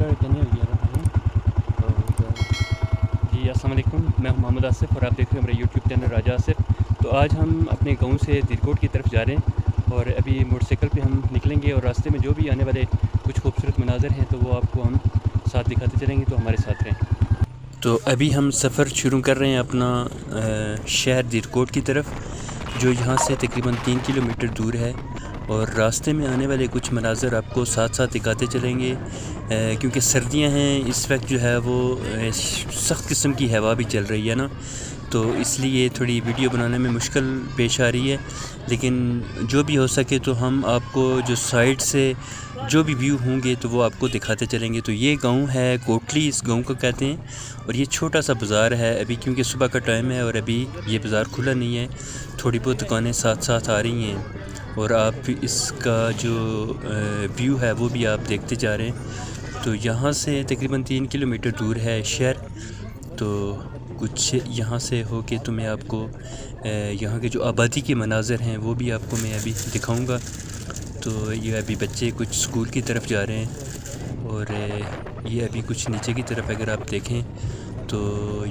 جی السلام علیکم، میں ہوں محمد آصف اور آپ دیکھ رہے ہیں ہمارے یوٹیوب چینل راجا آصف۔ تو آج ہم اپنے گاؤں سے دیرکوٹ کی طرف جا رہے ہیں اور ابھی موٹر سائیکل پہ ہم نکلیں گے اور راستے میں جو بھی آنے والے کچھ خوبصورت مناظر ہیں تو وہ آپ کو ہم ساتھ دکھاتے چلیں گے، تو ہمارے ساتھ رہیں۔ تو ابھی ہم سفر شروع کر رہے ہیں اپنا شہر دیرکوٹ کی طرف، جو یہاں سے تقریباً 3 کلومیٹر دور ہے، اور راستے میں آنے والے کچھ مناظر آپ کو ساتھ ساتھ دکھاتے چلیں گے، کیونکہ سردیاں ہیں اس وقت جو ہے وہ سخت قسم کی ہوا بھی چل رہی ہے نا، تو اس لیے تھوڑی ویڈیو بنانے میں مشکل پیش آ رہی ہے، لیکن جو بھی ہو سکے تو ہم آپ کو جو سائڈ سے جو بھی ویو ہوں گے تو وہ آپ کو دکھاتے چلیں گے۔ تو یہ گاؤں ہے کوٹلی، اس گاؤں کو کہتے ہیں، اور یہ چھوٹا سا بازار ہے ابھی، کیونکہ صبح کا ٹائم ہے اور ابھی یہ بازار کھلا نہیں ہے، تھوڑی بہت دکانیں ساتھ ساتھ آ رہی ہیں، اور آپ اس کا جو ویو ہے وہ بھی آپ دیکھتے جا رہے ہیں۔ تو یہاں سے تقریباً 3 کلومیٹر دور ہے شہر، تو کچھ یہاں سے ہو کے تو میں آپ کو یہاں کے جو آبادی کے مناظر ہیں وہ بھی آپ کو میں ابھی دکھاؤں گا۔ تو یہ ابھی بچے کچھ اسکول کی طرف جا رہے ہیں، اور یہ ابھی کچھ نیچے کی طرف اگر آپ دیکھیں تو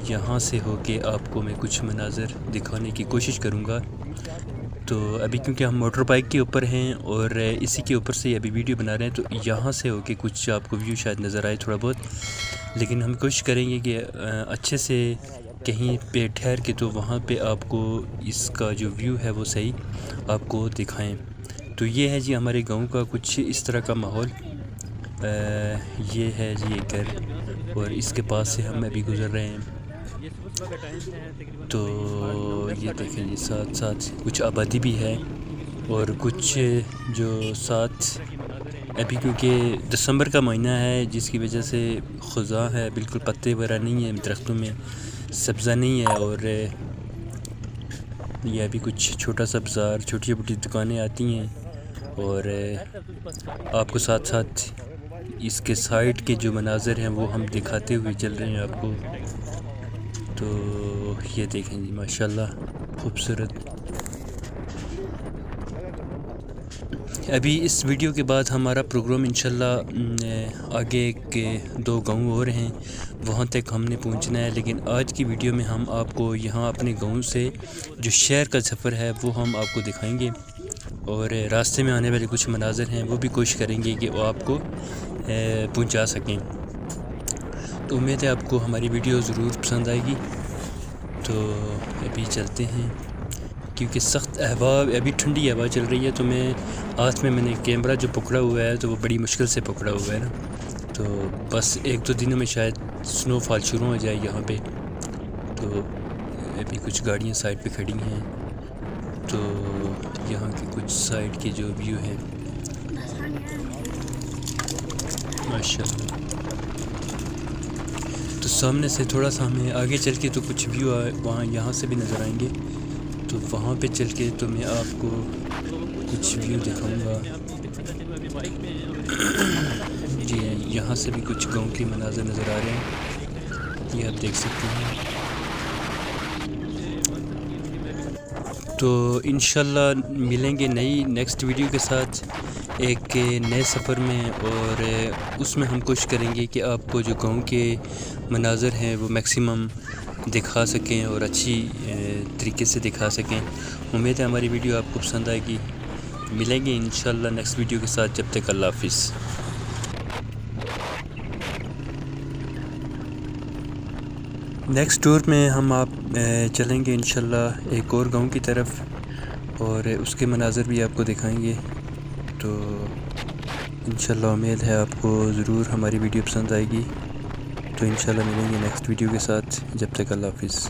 یہاں سے ہو کے آپ کو میں کچھ مناظر دکھانے کی کوشش کروں گا۔ تو ابھی کیونکہ ہم موٹر بائک کے اوپر ہیں اور اسی کے اوپر سے ابھی ویڈیو بنا رہے ہیں، تو یہاں سے ہو کے کچھ آپ کو ویو شاید نظر آئے تھوڑا بہت، لیکن ہم کوشش کریں گے کہ اچھے سے کہیں پہ ٹھہر کے تو وہاں پہ آپ کو اس کا جو ویو ہے وہ صحیح آپ کو دکھائیں۔ تو یہ ہے جی ہمارے گاؤں کا کچھ اس طرح کا ماحول، یہ ہے جی ایک گھر، اور اس کے پاس سے ہم ابھی گزر رہے ہیں۔ تو یہ دیکھیں جی ساتھ ساتھ کچھ آبادی بھی ہے، اور کچھ جو ساتھ ابھی کیونکہ دسمبر کا مہینہ ہے جس کی وجہ سے خزاں ہے، بالکل پتے وغیرہ نہیں ہیں درختوں میں، سبزہ نہیں ہے، اور یہ ابھی کچھ چھوٹا سا بازار، چھوٹی چھوٹی دکانیں آتی ہیں، اور آپ کو ساتھ ساتھ اس کے سائڈ کے جو مناظر ہیں وہ ہم دکھاتے ہوئے چل رہے ہیں آپ کو۔ تو یہ دیکھیں جی ماشاءاللہ خوبصورت۔ ابھی اس ویڈیو کے بعد ہمارا پروگرام انشاءاللہ آگے کے 2 گاؤں اور ہیں، وہاں تک ہم نے پہنچنا ہے، لیکن آج کی ویڈیو میں ہم آپ کو یہاں اپنے گاؤں سے جو شہر کا سفر ہے وہ ہم آپ کو دکھائیں گے، اور راستے میں آنے والے کچھ مناظر ہیں وہ بھی کوشش کریں گے کہ وہ آپ کو پہنچا سکیں۔ تو امید ہے آپ کو ہماری ویڈیو ضرور پسند آئے گی۔ تو ابھی چلتے ہیں، کیونکہ سخت ہوا، ابھی ٹھنڈی ہوا چل رہی ہے، تو ہاتھ میں نے کیمرہ جو پکڑا ہوا ہے تو وہ بڑی مشکل سے پکڑا ہوا ہے نا، تو بس 1-2 دنوں میں شاید سنو فال شروع ہو جائے یہاں پہ۔ تو ابھی کچھ گاڑیاں سائڈ پہ کھڑی ہیں، تو یہاں کے کچھ سائڈ کے جو ویو ہیں ماشاءاللہ۔ تو سامنے سے تھوڑا سا ہمیں آگے چل کے تو کچھ ویو وہاں یہاں سے بھی نظر آئیں گے، تو وہاں پہ چل کے تو میں آپ کو کچھ ویو دکھاؤں گا۔ جی یہاں سے بھی کچھ گاؤں کے مناظر نظر آ رہے ہیں، یہ آپ دیکھ سکتے ہیں۔ تو انشاءاللہ ملیں گے نیکسٹ ویڈیو کے ساتھ ایک نئے سفر میں، اور اس میں ہم کوشش کریں گے کہ آپ کو جو گاؤں کے مناظر ہیں وہ میکسیمم دکھا سکیں اور اچھی طریقے سے دکھا سکیں۔ امید ہے ہماری ویڈیو آپ کو پسند آئے گی۔ ملیں گے انشاءاللہ نیکسٹ ویڈیو کے ساتھ، جب تک اللہ حافظ۔ نیکسٹ ٹور میں ہم آپ چلیں گے انشاءاللہ ایک اور گاؤں کی طرف، اور اس کے مناظر بھی آپ کو دکھائیں گے۔ تو انشاءاللہ امید ہے آپ کو ضرور ہماری ویڈیو پسند آئے گی۔ تو انشاءاللہ ملیں گے نیکسٹ ویڈیو کے ساتھ، جب تک اللہ حافظ۔